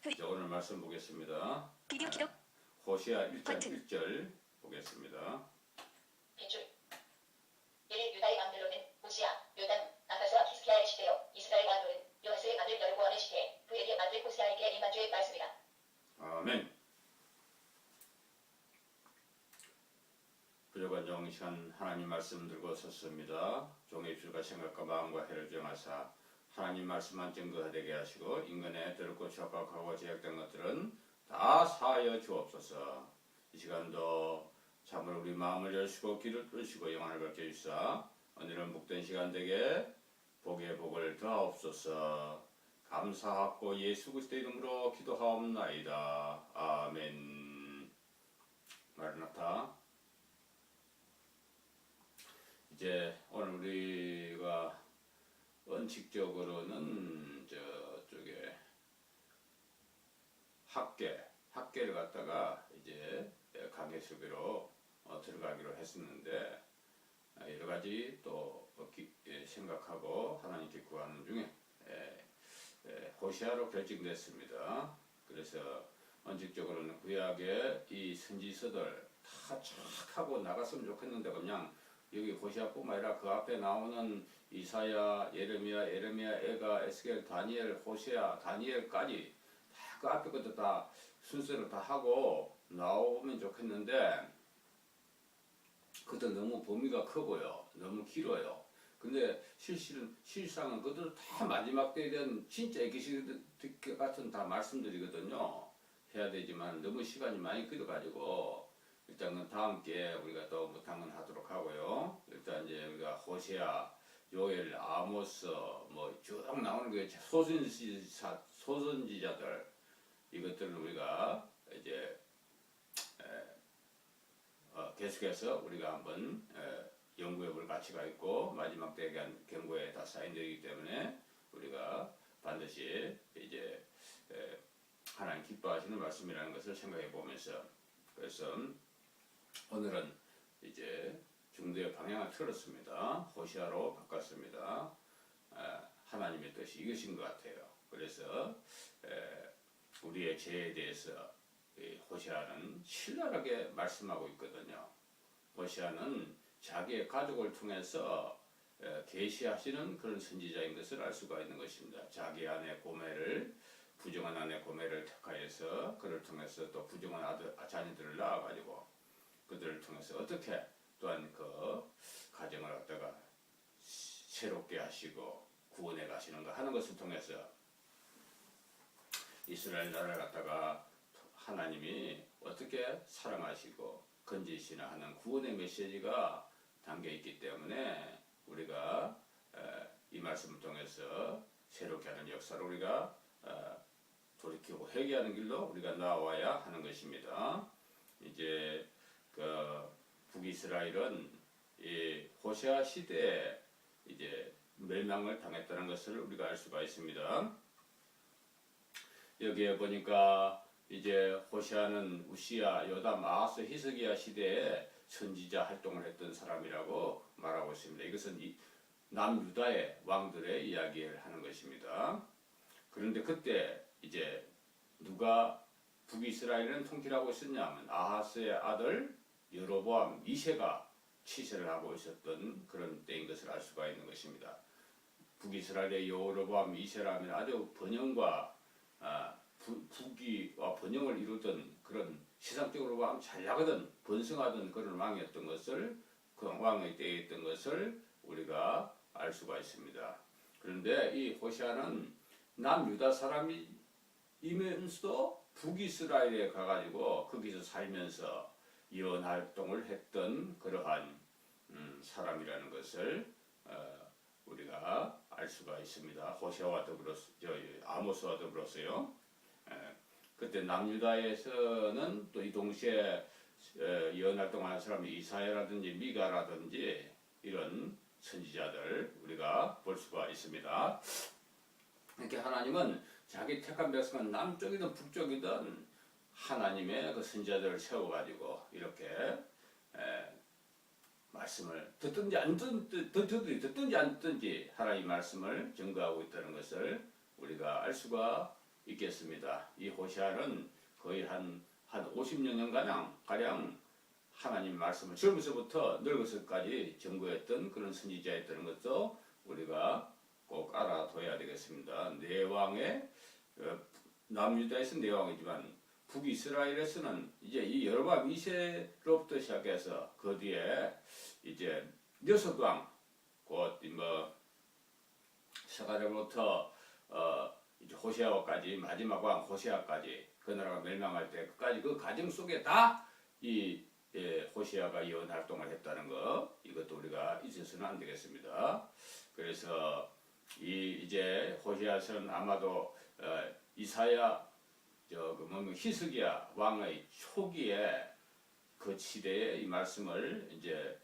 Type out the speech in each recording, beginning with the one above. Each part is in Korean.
자, 오늘 말씀 보겠습니다. 비디오 기록 호시아 1장 버튼. 1절 보겠습니다. 빗줄. 이를 유다의 왕들로는 우시야, 요담, 아하스와 히스기야의 시대요. 이스라엘 왕들은 요아스의 아들 여로보암의 시대에 그에게 아들 호시아에게 임한 주의 말씀이라. 아멘. 부족한 정시간 하나님 말씀 들고 섰습니다. 종의 입술과 생각과 마음과 해를 정하사 하나님 말씀만 증거되게 하시고 인간의 더럽고 착각하고 제약된 것들은 다 사하여 주옵소서. 이 시간도 참으로 우리 마음을 열시고 귀를 뚫으시고 영안을 밝혀 주사 오늘은 복된 시간 되게 복의 복을 더하옵소서. 감사하고 예수 그리스도의 이름으로 기도하옵나이다. 아멘. 마르나타. 이제 오늘 우리가 원칙적으로는 저쪽에 학계를 갖다가 이제 강의 수비로 들어가기로 했었는데 여러 가지 또 생각하고 하나님께 구하는 중에 호시아로 결정됐습니다. 그래서 원칙적으로는 구약의 이 선지서들 다 착하고 나갔으면 좋겠는데 그냥 여기 호시아뿐만 아니라 그 앞에 나오는 이사야, 예레미야, 에가, 에스겔, 다니엘, 호시아, 다니엘까지 다 그 앞에 것도 다 순서를 다 하고 나오면 좋겠는데 그것도 너무 범위가 크고요. 너무 길어요. 근데 실상은 그것도 다 마지막 때에 대한 진짜 애기시 같은 다 말씀들이거든요. 해야 되지만 너무 시간이 많이 끌어가지고 일단은 다음 기회에 우리가 또 못한 건 하도록 하고요. 일단 이제 우리가 호시아, 요엘, 아모스 뭐 쭉 나오는 게 소선지자들 이것들을 우리가 이제 계속해서 우리가 한번 연구해 볼 가치가 있고 마지막 때에 대한 경고에 다 사인되기 때문에 우리가 반드시 이제 하나님 기뻐하시는 말씀이라는 것을 생각해 보면서 그래서 오늘은 이제 중도의 방향을 틀었습니다. 호시아로 바꿨습니다. 하나님의 뜻이 이것인 것 같아요. 그래서 우리의 죄에 대해서 호시아는 신랄하게 말씀하고 있거든요. 호시아는 자기의 가족을 통해서 계시하시는 그런 선지자인 것을 알 수가 있는 것입니다. 자기 아내 고멜을 부정한 아내 고멜을 택하여서 그를 통해서 또 부정한 자녀들을 낳아가지고 그들을 통해서 어떻게 또한 그 가정을 갖다가 새롭게 하시고 구원해 가시는가 하는 것을 통해서 이스라엘 나라를 갖다가 하나님이 어떻게 사랑하시고 건지시나 하는 구원의 메시지가 담겨 있기 때문에 우리가 이 말씀을 통해서 새롭게 하는 역사를 우리가 돌이키고 회개하는 길로 우리가 나와야 하는 것입니다. 이제 그 북이스라엘은 이 호시아 시대에 이제 멸망을 당했다는 것을 우리가 알 수가 있습니다. 여기에 보니까 이제 호시아는 우시야, 요담, 아하스, 히스기야 시대에 선지자 활동을 했던 사람이라고 말하고 있습니다. 이것은 남유다의 왕들의 이야기를 하는 것입니다. 그런데 그때 이제 누가 북이스라엘은 통치를 하고 있었냐면 아하스의 아들 여로보암 2세가 치세를 하고 있었던 그런 때인 것을 알 수가 있는 것입니다. 북이스라엘의 여로보암 2세라면 아주 번영과 부귀와 번영을 이루던 그런 세상적으로 보면 잘 나가던 번성하던 그런 왕이었던 것을 그 왕의 때에 있던 것을 우리가 알 수가 있습니다. 그런데 이 호시아는 남유다 사람이면서도 북이스라엘에 가가지고 거기서 살면서 예언 활동을 했던 그러한 사람이라는 것을 우리가 알 수가 있습니다. 호시아와 더불어서 아모스와 더불어서요. 그때 남유다에서는 또 이 동시에 예언 활동하는 사람이 이사야라든지 미가라든지 이런 선지자들 우리가 볼 수가 있습니다. 이렇게 하나님은 자기 택한 백성은 남쪽이든 북쪽이든 하나님의 그 선지자들을 세워가지고 이렇게 말씀을 듣든지 안 듣든지 하나님 말씀을 증거하고 있다는 것을 우리가 알 수가 있겠습니다. 이 호시아는 거의 한 50여 년가량 하나님 말씀을 젊어서부터 늙어서까지 전거했던 그런 선지자였다는 것도 우리가 꼭 알아둬야 되겠습니다. 네 왕의 남유다에서 네 왕이지만 북이스라엘에서는 이제 이 여로보암 2세로부터 시작해서 그 뒤에 이제 6왕 곧뭐 스가랴로부터 이제 호시아까지 마지막 왕 호시아까지 그 나라가 멸망할 때까지 그 과정 속에 다 이 호시아가 예언 활동을 했다는 거 이것도 우리가 잊어서는 안 되겠습니다. 그래서 이제 호시아서는 아마도 이사야 히스기야 왕의 초기에 그 시대에 이 말씀을 이제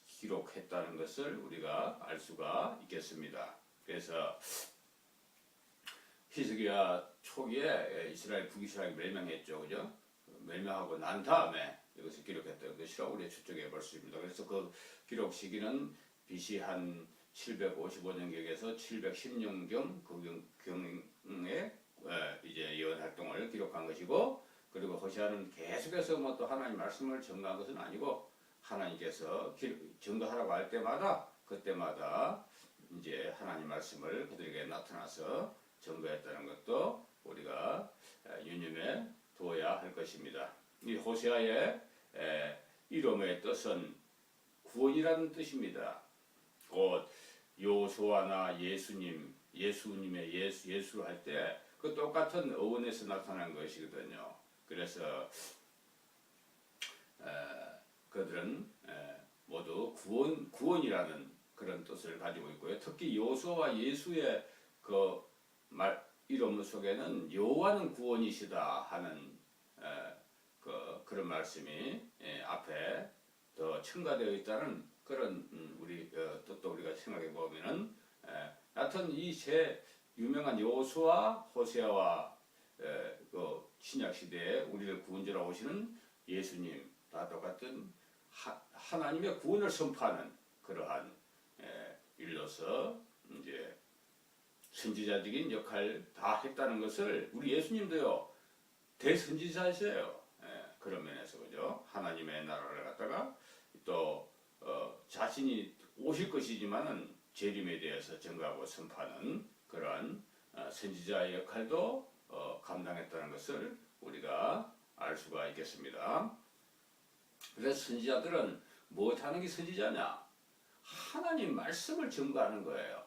기록했다는 것을 우리가 알 수가 있겠습니다. 그래서 히스기야 초기에 이스라엘 북이스라엘이 멸망했죠, 그죠? 멸망하고 난 다음에 이것을 기록했던 것이라고 우리가 추측해 볼 수 있습니다. 그래서 그 기록 시기는 BC 한 755년경에서 716경 그 경에 이제 예언 활동을 기록한 것이고, 그리고 호시아는 계속해서 뭐 또 하나님 말씀을 전가한 것은 아니고 하나님께서 전가하라고 할 때마다 그때마다 이제 하나님 말씀을 그들에게 나타나서 전가했다는 것도 우리가 유념해 두어야 할 것입니다. 이 호시아의 이름의 뜻은 구원이라는 뜻입니다. 곧 요수아나 예수님의 예수를 할 때 그 똑같은 어원에서 나타난 것이거든요. 그래서 그들은 모두 구원이라는 그런 뜻을 가지고 있고요. 특히 요수아와 예수의 그 이름 속에는 여호와는 구원이시다 하는 그런 말씀이 앞에 더 첨가되어 있다는 그런 우리 뜻도 우리가 생각해 보면은 하여튼 이 세 유명한 여호수아, 호세아와 그 신약 시대에 우리를 구원자로 오시는 예수님 다 똑같은 하나님의 구원을 선포하는 그러한 일로서 이제 선지자적인 역할 다 했다는 것을 우리 예수님도요 대선지자이세요. 그런 면에서 그죠. 하나님의 나라를 갖다가 또 자신이 오실 것이지만은 재림에 대해서 증거하고 선포하는 그러한 선지자의 역할도 감당했다는 것을 우리가 알 수가 있겠습니다. 그래서 선지자들은 무엇하는 게 선지자냐? 하나님 말씀을 증거하는 거예요.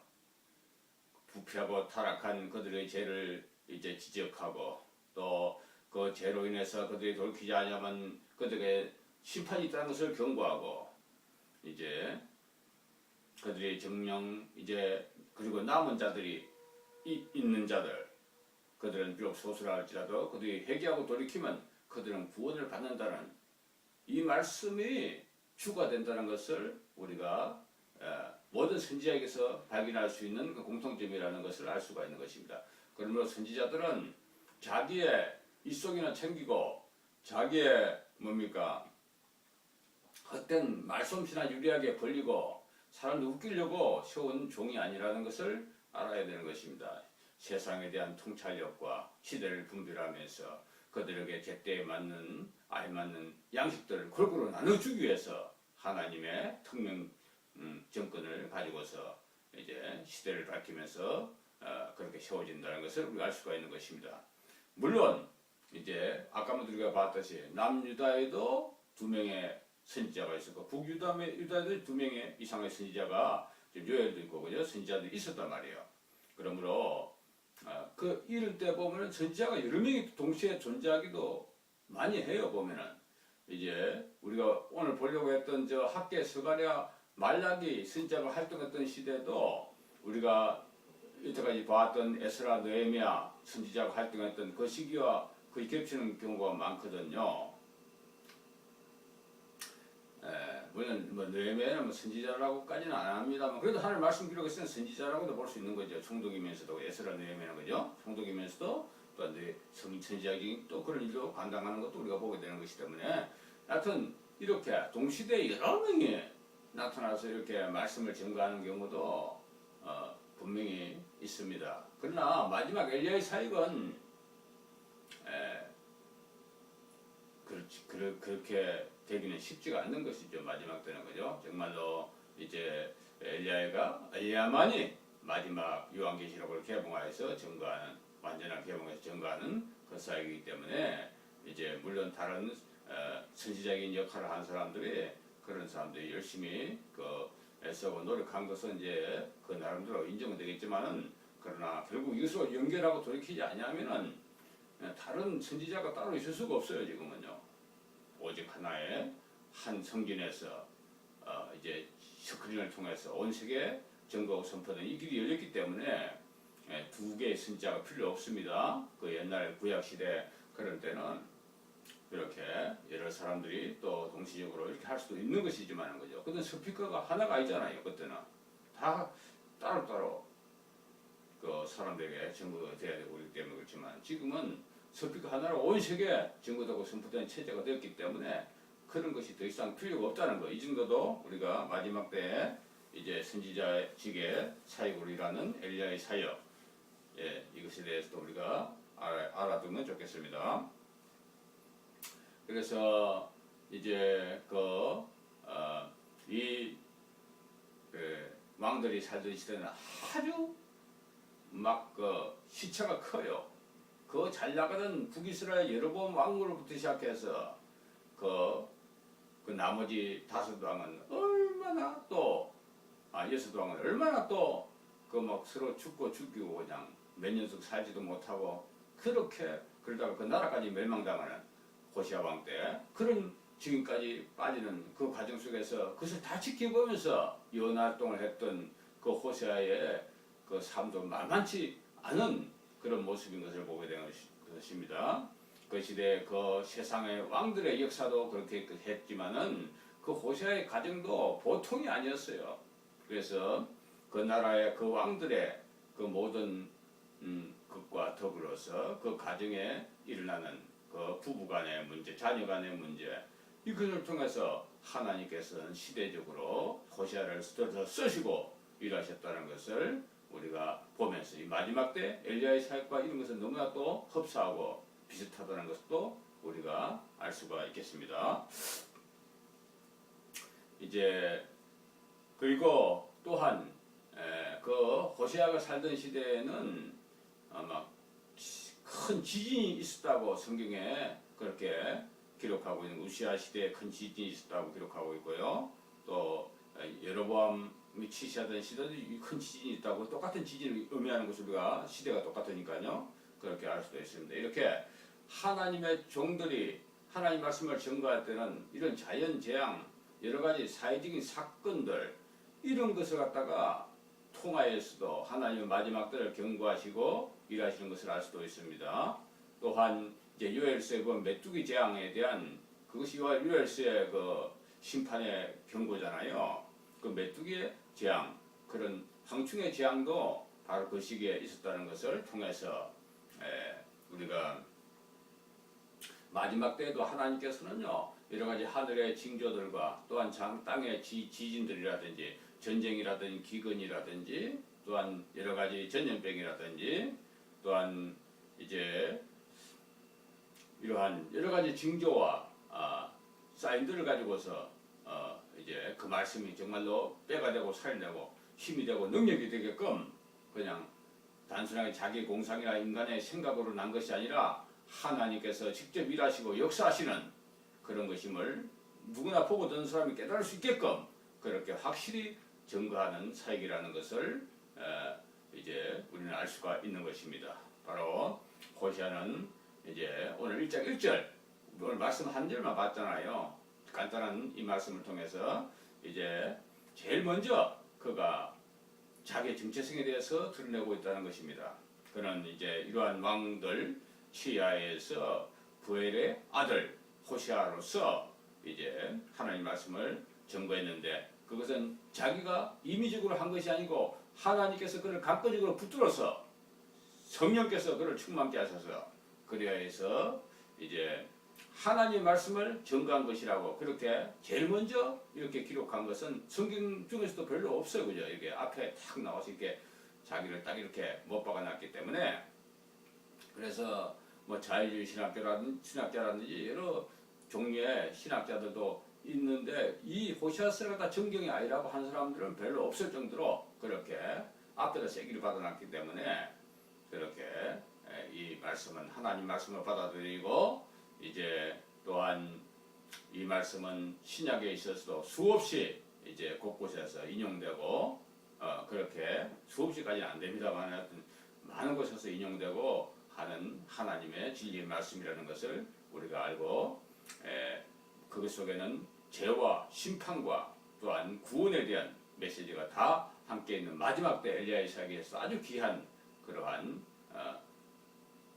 부패하고 타락한 그들의 죄를 이제 지적하고 또 그 죄로 인해서 그들이 돌이키지 않으면 그들에게 심판이 있다는 것을 경고하고 이제 그들의 정령 이제 그리고 남은 자들이 있는 자들 그들은 비록 소수라 할지라도 그들이 회개하고 돌이키면 그들은 구원을 받는다는 이 말씀이 주가 된다는 것을 우리가 모든 선지자에게서 발견할 수 있는 그 공통점이라는 것을 알 수가 있는 것입니다. 그러므로 선지자들은 자기의 입속이나 챙기고 자기의 헛된 말솜씨나 유리하게 벌리고 사람들 웃기려고 세운 종이 아니라는 것을 알아야 되는 것입니다. 세상에 대한 통찰력과 시대를 분별하면서 그들에게 제때에 맞는 알맞는 양식들을 골고루 나눠주기 위해서 하나님의 특명 정권을 가지고서 이제 시대를 밝히면서 그렇게 세워진다는 것을 우리가 알 수가 있는 것입니다. 물론 이제 아까 우리가 봤듯이 남유다에도 2명의 선지자가 있었고 북유다에도 2명의 이상의 선지자가 지금 요엘도 있고 그죠? 선지자들이 있었단 말이에요. 그러므로 그 이럴 때 보면은 선지자가 여러 명이 동시에 존재하기도 많이 해요. 보면은 이제 우리가 오늘 보려고 했던 저 학계 스가랴 말라기 선지자가 활동했던 시대도 우리가 이때까지 봤던 에스라 느헤미야 선지자가 활동했던 그 시기와 거의 겹치는 경우가 많거든요. 물론 느헤미야는 선지자라고까지는 안 합니다만 그래도 하나님 말씀 기록에서는 선지자라고도 볼 수 있는 거죠. 총독이면서도 에스라 느헤미야는 그죠. 총독이면서도 또 선지자적인 또 그런 일도 감당하는 것도 우리가 보게 되는 것이기 때문에 하여튼 이렇게 동시대에 여러 명이 나타나서 이렇게 말씀을 증거하는 경우도 분명히 있습니다. 그러나 마지막 엘리야의 사역은 그렇게 되기는 쉽지가 않는 것이죠. 마지막 때는 그죠. 정말로 이제 엘리야만이 마지막 요한계시록을 개봉하여서 증거하는 완전한 개봉해서 증거하는 그 사역이기 때문에 이제 물론 다른 선지자적인 역할을 한 사람들이 그런 사람들이 열심히 애쓰고 노력한 것은 이제 그 나름대로 인정은 되겠지만은 그러나 결국 이것을 연결하고 돌이키지 않냐면은 다른 선지자가 따로 있을 수가 없어요. 지금은요. 오직 하나의 한 성진에서 이제 스크린을 통해서 온 세계 증거하고 선포된 이 길이 열렸기 때문에 두 개의 선지자가 필요 없습니다. 그 옛날 구약 시대 그런 때는 이렇게 여러 사람들이 또 동시적으로 이렇게 할 수도 있는 것이지만 그죠. 근데 스피커가 하나가 아니잖아요. 그때는 다 따로따로 그 사람들에게 증거가 돼야 되고 그렇기 때문에 그렇지만 지금은 스피커 하나로 온 세계 증거되고 선포된 체제가 되었기 때문에 그런 것이 더 이상 필요가 없다는 거. 이 정도도 우리가 마지막 때에 이제 선지자직의 사역으로 일하는 엘리야의 사역, 이것에 대해서도 우리가 알아두면 좋겠습니다. 그래서 이제 이 왕들이 살던 시대는 아주 막 시차가 커요. 그 잘 나가던 북이스라엘 예로보암 왕으로부터 시작해서 그 나머지 5왕은 얼마나 또 여섯 왕은 얼마나 또 막 서로 죽고 죽이고 그냥 몇 년씩 살지도 못하고 그렇게 그러다가 그 나라까지 멸망당하는 호시아 왕 때 그런 지금까지 빠지는 그 과정 속에서 그것을 다 지켜보면서 연활동을 했던 그 호시아의 그 삶도 만만치 않은 그런 모습인 것을 보게 되는 것입니다. 그 시대 그 세상의 왕들의 역사도 그렇게 했지만은 그 호시아의 가정도 보통이 아니었어요. 그래서 그 나라의 그 왕들의 그 모든 것과 더불어서 그 가정에 일어나는 그 부부간의 문제, 자녀간의 문제 이것을 통해서 하나님께서는 시대적으로 호시아를 쓰시고 일하셨다는 것을 우리가 보면서 이 마지막 때 엘리야의 사역과 이런 것은 너무나 또 흡사하고 비슷하다는 것도 우리가 알 수가 있겠습니다. 이제 그리고 또한 그 호시아가 살던 시대에는 아마 큰 지진이 있었다고 성경에 그렇게 기록하고 있는 우시아 시대에 큰 지진이 있었다고 기록하고 있고요. 또 여로보암이 치시하던 시대도 큰 지진이 있다고 똑같은 지진을 의미하는 것을 우리가 시대가 똑같으니까요. 그렇게 알 수도 있습니다. 이렇게 하나님의 종들이 하나님 말씀을 전거할 때는 이런 자연재앙 여러 가지 사회적인 사건들 이런 것을 갖다가 통하여서도 하나님의 마지막 때를 경고하시고 일하시는 것을 알 수도 있습니다. 또한 이제 요엘서에 보면 메뚜기 재앙에 대한 그것이 요엘서의 그 심판의 경고잖아요. 그 메뚜기의 재앙 그런 황충의 재앙도 바로 그 시기에 있었다는 것을 통해서 우리가 마지막 때에도 하나님께서는요 여러 가지 하늘의 징조들과 또한 땅의 지진들이라든지 전쟁이라든지 기근이라든지 또한 여러 가지 전염병이라든지 또한 이제 이러한 여러 가지 징조와 사인들을 가지고서 이제 그 말씀이 정말로 뼈가 되고 살이 되고 힘이 되고 능력이 되게끔 그냥 단순하게 자기 공상이나 인간의 생각으로 난 것이 아니라 하나님께서 직접 일하시고 역사하시는 그런 것임을 누구나 보고 듣는 사람이 깨달을 수 있게끔 그렇게 확실히 증거하는 사역이라는 것을 이제 우리는 알 수가 있는 것입니다. 바로 호시아는 이제 오늘 1장 1절 오늘 말씀 한 절만 봤잖아요. 간단한 이 말씀을 통해서 이제 제일 먼저 그가 자기의 정체성에 대해서 드러내고 있다는 것입니다. 그는 이제 이러한 왕들 시야에서 부엘의 아들 호시아로서 이제 하나님 말씀을 전거했는데 그것은 자기가 임의적으로 한 것이 아니고 하나님께서 그를 강권적으로 붙들어서 성령께서 그를 충만케 하셔서 그래야 해서 이제 하나님의 말씀을 전거한 것이라고 그렇게 제일 먼저 이렇게 기록한 것은 성경 중에서도 별로 없어요. 그죠? 이게 앞에 탁 나와서 이렇게 자기를 딱 이렇게 못 박아놨기 때문에 그래서 뭐 자유주의 신학자라든지 여러 종류의 신학자들도 있는데 이 호시아스를 갖다 정경이 아니라고 하는 사람들은 별로 없을 정도로 그렇게 앞에다 세기를 받아놨기 때문에 그렇게 이 말씀은 하나님 말씀을 받아들이고 이제 또한 이 말씀은 신약에 있어서도 수없이 이제 곳곳에서 인용되고 그렇게 수없이까지는 안 됩니다만 하여튼 많은 곳에서 인용되고 하는 하나님의 진리의 말씀이라는 것을 우리가 알고 그것 속에는 죄와 심판과 또한 구원에 대한 메시지가 다 함께 있는 마지막 때 엘리야의 사역에서 아주 귀한 그러한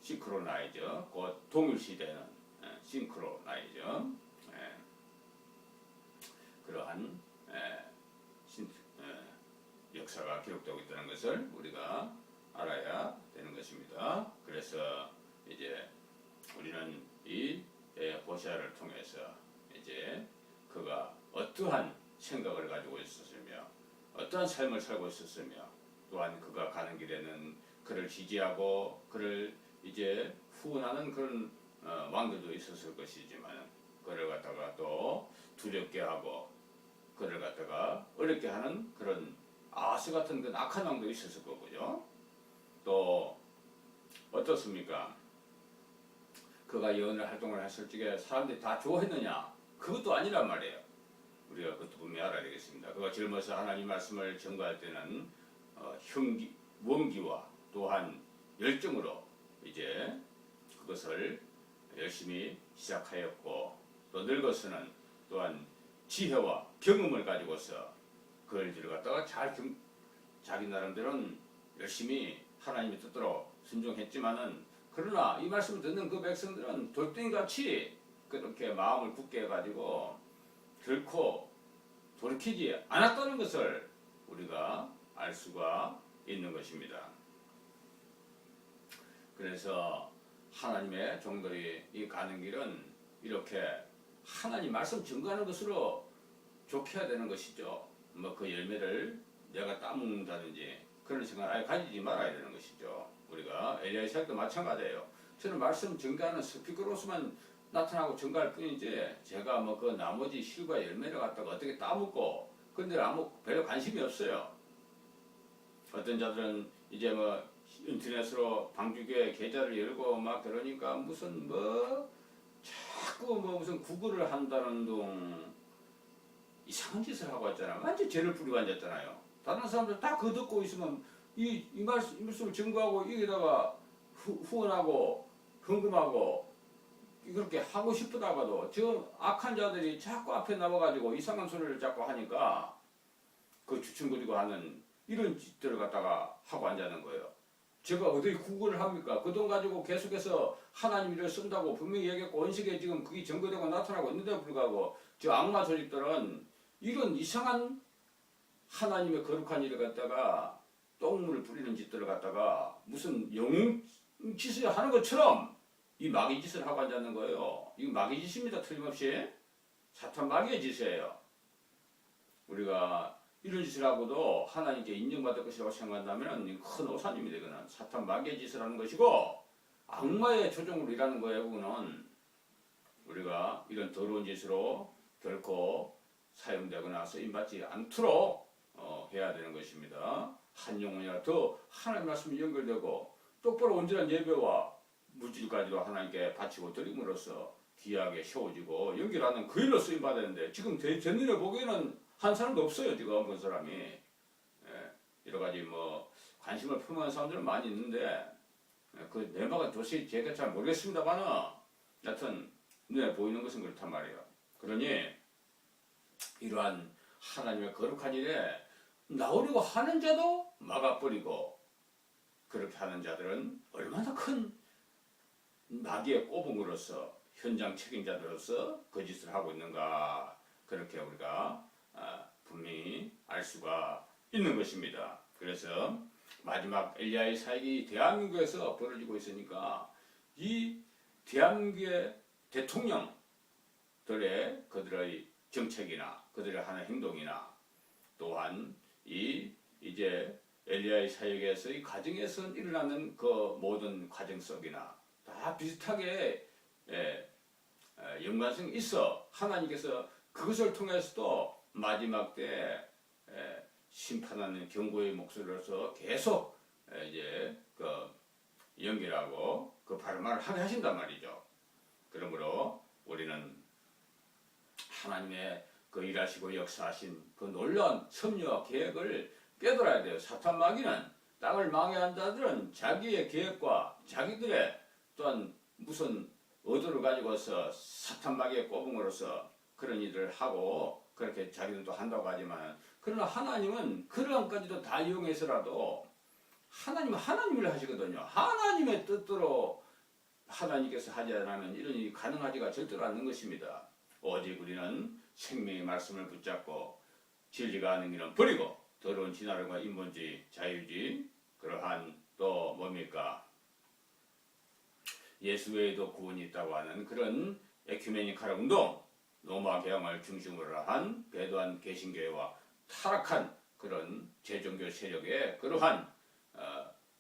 싱크로나이저 곧 동일시되는 싱크로나이저 그러한 역사가 기록되고 있다는 것을 우리가 알아야 되는 것입니다. 그래서 이제 우리는 이 호시아를 통해서 이제 그가 어떠한 생각을 가지고 있었으며 어떠한 삶을 살고 있었으며 또한 그가 가는 길에는 그를 지지하고 그를 이제 후원하는 그런 왕들도 있었을 것이지만 그를 갖다가 또 두렵게 하고 그를 갖다가 어렵게 하는 그런 아하스 같은 그 악한 왕도 있었을 거고요. 또 어떻습니까? 그가 예언을 활동을 했을 적에 사람들이 다 좋아했느냐? 그것도 아니란 말이에요. 우리가 그것도 분명히 알아야 되겠습니다. 그가 젊어서 하나님 말씀을 전가할 때는 원기와 또한 열정으로 이제 그것을 열심히 시작하였고 또 늙어서는 또한 지혜와 경험을 가지고서 그걸 들어갔다가 자기 나름대로는 열심히 하나님의 뜻대로 순종했지만은 그러나 이 말씀을 듣는 그 백성들은 돌덩이같이 그렇게 마음을 굳게 해가지고 결코 돌이키지 않았다는 것을 우리가 알 수가 있는 것입니다. 그래서 하나님의 종들이 이 가는 길은 이렇게 하나님 말씀 증거하는 것으로 좋게 해야 되는 것이죠. 뭐 그 열매를 내가 따먹는다든지 그런 생각을 아예 가지지 말아야 되는 것이죠. 우리가 엘리야의 사역도 마찬가지예요. 저는 말씀 증거하는 스피커로서만 나타나고 증거할 뿐이지 제가 뭐 그 나머지 실과 열매를 갖다가 어떻게 따먹고 그런데 아무 별로 관심이 없어요. 어떤 자들은 이제 뭐 인터넷으로 방주교회 계좌를 열고 막 그러니까 무슨 뭐 자꾸 뭐 무슨 구글을 한다는 둥 이상한 짓을 하고 왔잖아요. 완전 죄를 부리고 앉았잖아요. 다른 사람들 다 그거 듣고 있으면 이 말씀을 증거하고 여기다가 후원하고 헌금하고 그렇게 하고 싶다가도 저 악한 자들이 자꾸 앞에 나와가지고 이상한 소리를 자꾸 하니까 그 주춤거리고 하는 이런 짓들을 갖다가 하고 앉아는 거예요. 제가 어디 구글을 합니까? 그 돈 가지고 계속해서 하나님 일을 쓴다고 분명히 얘기했고 원식에 지금 그게 증거되고 나타나고 있는데도 불구하고 저 악마 조직들은 이런 이상한 하나님의 거룩한 일을 갖다가 똥물을 뿌리는 짓들을 갖다가 무슨 영웅 짓을 하는 것처럼 이 마귀 짓을 하고 앉았는 거예요. 이거 마귀 짓입니다. 틀림없이 사탄 마귀의 짓이에요. 우리가 이런 짓을 하고도 하나님께 인정받을 것이라고 생각한다면 큰 오산입니다. 이거는 사탄 마귀의 짓을 하는 것이고 악마의 조종으로 일하는 거예요. 그거는 우리가 이런 더러운 짓으로 결코 사용되거나 쓰임받지 않도록 해야 되는 것입니다. 한 영혼이라 더 하나님 말씀이 연결되고 똑바로 온전한 예배와 물질까지도 하나님께 바치고 드림으로써 귀하게 세워지고 연결하는 그 일로 쓰임받았는데 지금 제 눈에 보기에는 한 사람도 없어요. 지금 그 사람이 여러 가지 뭐 관심을 품은 사람들은 많이 있는데 그 내막은 도저히 제가 잘 모르겠습니다만은 여튼 눈에 보이는 것은 그렇단 말이에요. 그러니 이러한 하나님의 거룩한 일에 나오려고 하는 자도 막아버리고 그렇게 하는 자들은 얼마나 큰 마귀의 꼬붕으로서 현장 책임자들로서 거짓을 하고 있는가 그렇게 우리가 분명히 알 수가 있는 것입니다. 그래서 마지막 엘리야의 사역이 대한민국에서 벌어지고 있으니까 이 대한민국의 대통령들의 그들의 정책이나 그들의 하는 행동이나 또한 이 이제 엘리야의 사역에서 이 가정에서 일어나는 그 모든 과정 속이나 다 비슷하게 연관성이 있어. 하나님께서 그것을 통해서도 마지막 때 심판하는 경고의 목소리로서 계속 이제 그 연결하고 그 바른 말을 하게 하신단 말이죠. 그러므로 우리는 하나님의 그 일하시고 역사하신 그 놀라운 섭리와 계획을 깨달아야 돼요. 사탄 마귀는 땅을 망해한 자들은 자기의 계획과 자기들의 또한 무슨 의도를 가지고서 사탄 마귀의 꼬붕으로서 그런 일을 하고 그렇게 자기들도 한다고 하지만, 그러나 하나님은 그런 것까지도 다 이용해서라도 하나님은 하나님 일을 하시거든요. 하나님의 뜻대로 하나님께서 하지 않으면 이런 일이 가능하지가 절대로 않는 것입니다. 오직 우리는 생명의 말씀을 붙잡고 진리가 하는 길은 버리고 더러운 진화론과 인본주의, 자유주의, 그러한 또 뭡니까? 예수 외에도 구원이 있다고 하는 그런 에큐메니칼 운동, 로마 개혁을 중심으로 한 배도한 개신교회와 타락한 그런 제종교 세력의 그러한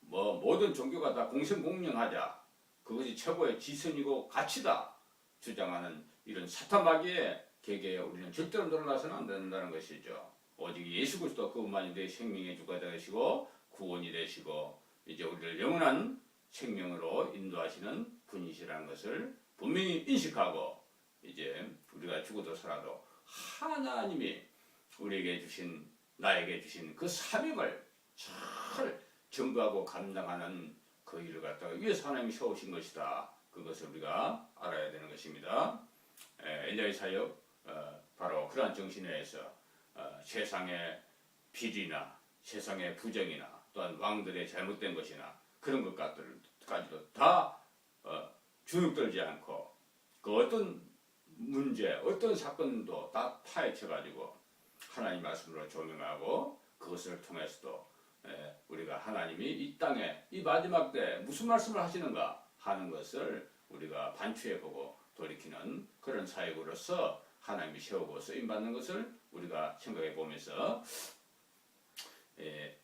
모든 종교가 다 공생공명하자, 그것이 최고의 지선이고 가치다 주장하는 이런 사탄 마귀의 계계에 우리는 절대로 놀라서는 안 된다는 것이죠. 오직 예수 그리스도 그분만이 내 생명의 주가 되시고 구원이 되시고 이제 우리를 영원한 생명으로 인도하시는 분이시라는 것을 분명히 인식하고, 이제 우리가 죽어도 살아도 하나님이 우리에게 주신, 나에게 주신 그 사명을 잘 전부하고 감당하는 그 일을 갖다가 위에서 하나님이 세우신 것이다. 그것을 우리가 알아야 되는 것입니다. 엘리야의 사역, 바로 그러한 정신에서 세상의 비리나 세상의 부정이나 또한 왕들의 잘못된 것이나 그런 것까지도 다 주눅들지 않고 그 어떤 문제, 어떤 사건도 다 파헤쳐가지고 하나님 말씀으로 조명하고, 그것을 통해서도 우리가 하나님이 이 땅에 이 마지막 때 무슨 말씀을 하시는가 하는 것을 우리가 반추해보고 돌이키는 그런 사역으로서 하나님이 세우고 쓰임받는 것을 우리가 생각해 보면서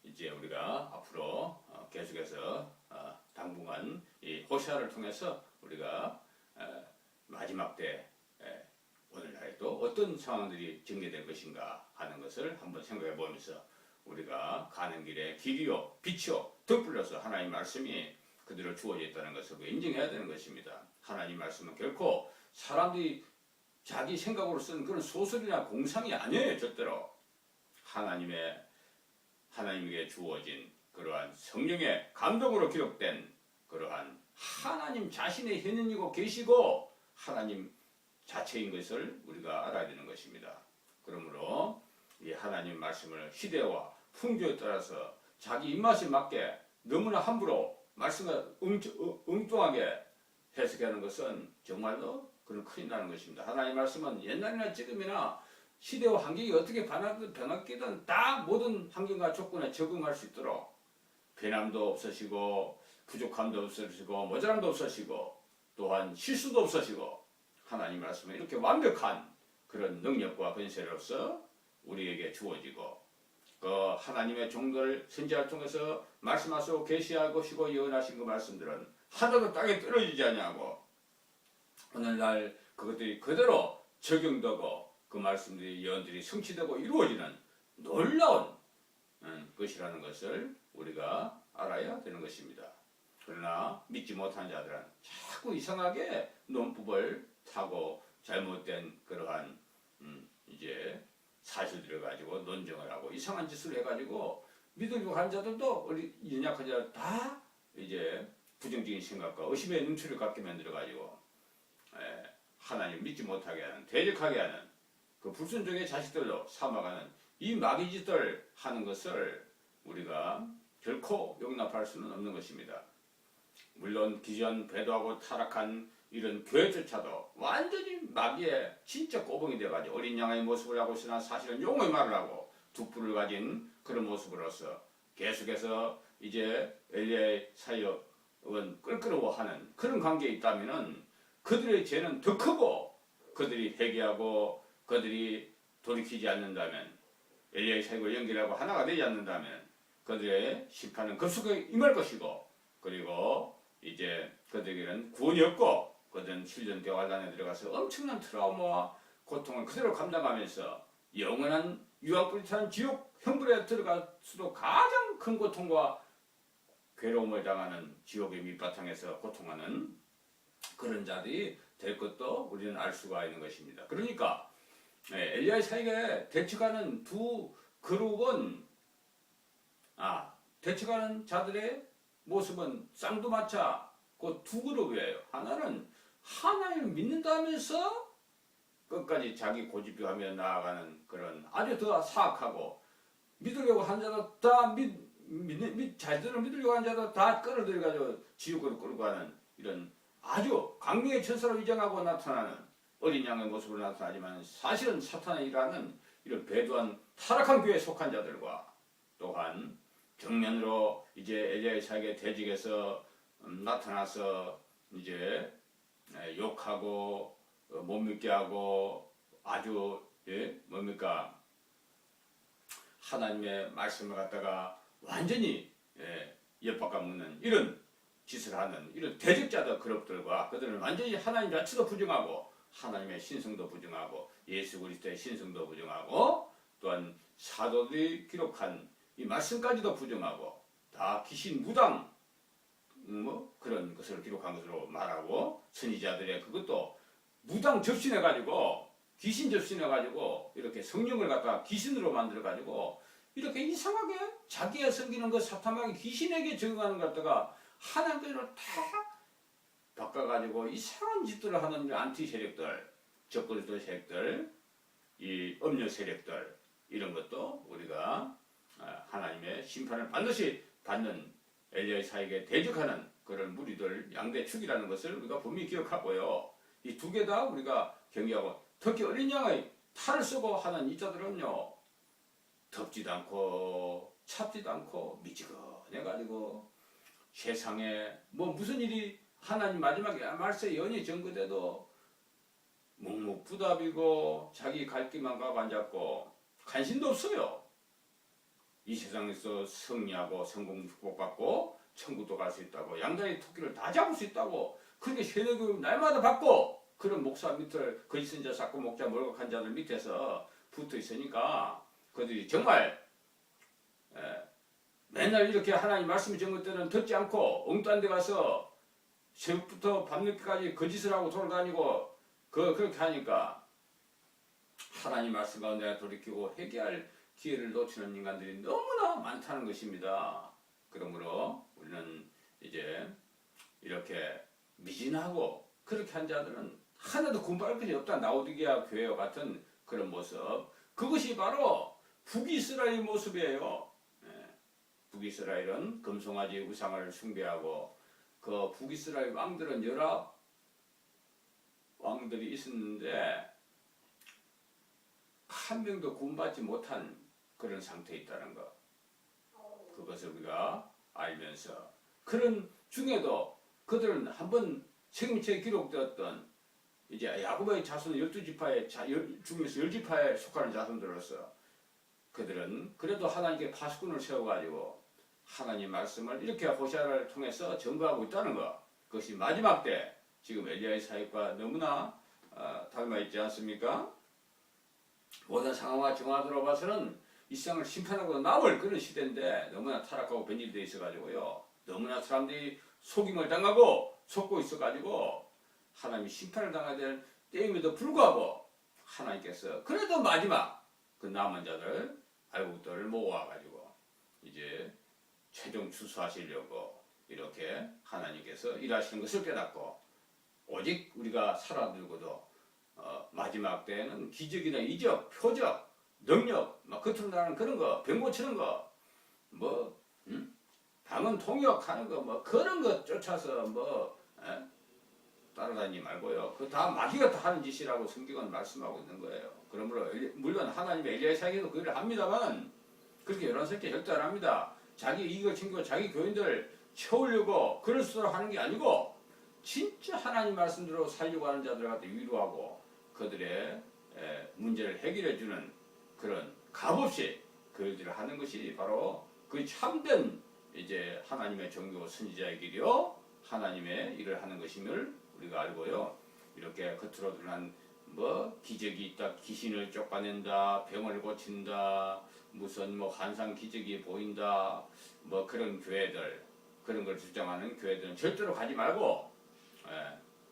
이제 우리가 앞으로 계속해서 당분간 이 호세아를 통해서 우리가 마지막 때 오늘날에도 어떤 상황들이 전개될 것인가 하는 것을 한번 생각해 보면서 우리가 가는 길에 길이요 빛이요 덧불려서 하나님 말씀이 그대로 주어져 있다는 것을 인정해야 되는 것입니다. 하나님 말씀은 결코 사람들이 자기 생각으로 쓴 그런 소설이나 공상이 아니에요. 절대로 하나님에게 주어진 그러한 성령의 감동으로 기록된 그러한 하나님 자신의 현현이고 계시고 하나님 자체인 것을 우리가 알아야 되는 것입니다. 그러므로 이 하나님 말씀을 시대와 풍조에 따라서 자기 입맛에 맞게 너무나 함부로 말씀을 엉뚱하게 해석하는 것은 정말로 그런 큰일 나는 것입니다. 하나님 말씀은 옛날이나 지금이나 시대와 환경이 어떻게 변했든 다 모든 환경과 조건에 적응할 수 있도록 변함도 없으시고 부족함도 없으시고 모자람도 없으시고 또한 실수도 없으시고 하나님 말씀은 이렇게 완벽한 그런 능력과 권세로서 우리에게 주어지고, 그 하나님의 종들 선지자를 통해서 말씀하시고 계시하시고 예언하신 그 말씀들은 하나도 땅에 떨어지지 않냐고 오늘날 그것들이 그대로 적용되고 그 말씀들이 예언들이 성취되고 이루어지는 놀라운 것이라는 것을 우리가 알아야 되는 것입니다. 그러나 믿지 못한 자들은 자꾸 이상하게 논법을 타고 잘못된 그러한 이제 사실들을 가지고 논쟁을 하고 이상한 짓을 해가지고 믿으려고 한 자들도 연약한 자들 다 이제 부정적인 생각과 의심의 눈초리를 갖게 만들어가지고 하나님 믿지 못하게 하는, 대적하게 하는 그 불순종의 자식들로 삼아가는 이 마귀 짓들 하는 것을 우리가 결코 용납할 수는 없는 것입니다. 물론 기존 배도하고 타락한 이런 교회조차도 완전히 마귀의 진짜 꼬붕이 돼가지고 어린 양의 모습을 하고 있으나 사실은 용의 말을 하고 둑불을 가진 그런 모습으로서 계속해서 이제 엘리야의 사역은 껄끄러워하는 그런 관계에 있다면은 그들의 죄는 더 크고, 그들이 회개하고 그들이 돌이키지 않는다면, 엘리야의 사역을 연결하고 하나가 되지 않는다면 그들의 심판은 급속하게 임할 것이고, 그리고 이제 그들에게는 구원이 없고 그든 7년 대활단에 들어가서 엄청난 트라우마와 고통을 그대로 감당하면서 영원한 유황불타는 지옥 형벌에 들어갈 수도 가장 큰 고통과 괴로움을 당하는 지옥의 밑바탕에서 고통하는 그런 자들이 될 것도 우리는 알 수가 있는 것입니다. 그러니까 엘리야의 사역에 대척하는 두 그룹은 대척하는 자들의 모습은 쌍두마차 그 두 그룹이에요. 하나는 하나님을 믿는다면서 끝까지 자기 고집하며 나아가는 그런 아주 더 사악하고 믿으려고 한 자도 다 자기들을 믿으려고 한 자도 다 끌어들여가지고 지옥으로 끌고 가는 이런 아주 강력의 천사로 위장하고 나타나는 어린 양의 모습으로 나타나지만 사실은 사탄의 일하는 이런 배도한 타락한 교회에 속한 자들과 또한 정면으로 이제 엘리야의 사역의 대직에서 나타나서 이제 욕하고 못 믿게 하고 아주 뭡니까 하나님의 말씀을 갖다가 완전히 엿바꿔 묻는 이런 짓을 하는 이런 대적자들 그룹들과 그들은 완전히 하나님 자체도 부정하고 하나님의 신성도 부정하고 예수 그리스도의 신성도 부정하고 또한 사도들이 기록한 이 말씀까지도 부정하고 다 귀신 무당 뭐 그런 것을 기록한 것으로 말하고 선지자들의 그것도 무당 접신해가지고 귀신 접신해가지고 이렇게 성령을 갖다가 귀신으로 만들어가지고 이렇게 이상하게 자기가 섬기는 것 사탄에게 귀신에게 적응하는 것 갖다가 하나님께로 다 바꿔가지고 이상한 짓들을 하는 안티 세력들, 적그리스도 세력들, 이 음료 세력들 이런 것도 우리가 하나님의 심판을 반드시 받는 엘리야의 사역에 대적하는 그런 무리들 양대축이라는 것을 우리가 분명히 기억하고요. 이 두 개 다 우리가 경계하고 특히 어린 양의 탈을 쓰고 하는 이 자들은요. 덥지도 않고 찹지도 않고 미지근해가지고 세상에 뭐 무슨 일이 하나님 마지막에 말세 연이 전거돼도 묵묵부답이고 자기 갈 길만 가고 앉았고 관심도 없어요. 이 세상에서 승리하고 성공 축복받고 천국도 갈 수 있다고 양다리 토끼를 다 잡을 수 있다고 그렇게 세뇌교육 날마다 받고 그런 목사 밑을 거짓 선자 쌓고 목자 몰각한 자들 밑에서 붙어 있으니까 그들이 정말 맨날 이렇게 하나님 말씀이 적은 때는 듣지 않고 엉뚱한 데 가서 새벽부터 밤늦게까지 거짓을 하고 돌아다니고 그렇게 하니까 하나님 말씀 가운데 돌이키고 회개할 기회를 놓치는 인간들이 너무나 많다는 것입니다. 그러므로 우리는 이제 이렇게 미진하고 그렇게 한 자들은 하나도 군발할 것이 없다. 라오디게아 교회와 같은 그런 모습. 그것이 바로 북이스라엘 모습이에요. 북이스라엘은 금송아지 우상을 숭배하고 그 북이스라엘 왕들은 여러 왕들이 있었는데 한 명도 구원받지 못한 그런 상태에 있다는 것. 그것을 우리가 알면서 그런 중에도 그들은 한번 생명책에 기록되었던 이제 야곱의 자손 12지파의 중에서 10지파에 속하는 자손들로서 그들은 그래도 하나님께 파수꾼을 세워가지고 하나님 말씀을 이렇게 호시아를 통해서 전거하고 있다는 것. 그것이 마지막 때 지금 엘리야의 사역과 너무나 닮아 있지 않습니까? 모든 상황과 정화들로 봐서는 이 세상을 심판하고 나올 그런 시대인데 너무나 타락하고 변질되어 있어가지고요. 너무나 사람들이 속임을 당하고 속고 있어가지고 하나님이 심판을 당해야 될 때임에도 불구하고 하나님께서 그래도 마지막 그 남은 자들 알곡들을 모아가지고 이제 최종 추수하시려고 이렇게 하나님께서 일하시는 것을 깨닫고 오직 우리가 살아들고도 마지막 때에는 기적이나 이적, 표적, 능력, 막 겉으로 나가는 그런 거, 병 고치는 거, 뭐 방언 통역하는 거, 뭐 그런 거 쫓아서 따라다니지 말고요. 그 다 마귀가 다 하는 짓이라고 성경은 말씀하고 있는 거예요. 그러므로 물론 하나님의 엘리야의 사역에도 그 일을 합니다만 그렇게 요란스럽게 절대 안 합니다. 자기 이익을 챙기고 자기 교인들 채우려고 그럴 수로 하는 게 아니고 진짜 하나님 말씀대로 살려고 하는 자들 갖다 위로하고 그들의 문제를 해결해주는 그런 값없이 그 일들을 하는 것이 바로 그 참된 이제 하나님의 종교 선지자의 길이요 하나님의 일을 하는 것임을 우리가 알고요. 이렇게 겉으로 드러난 뭐 기적이 있다, 귀신을 쫓아낸다, 병을 고친다, 무슨 뭐 환상 기적이 보인다, 뭐 그런 교회들, 그런 걸 주장하는 교회들은 절대로 가지 말고,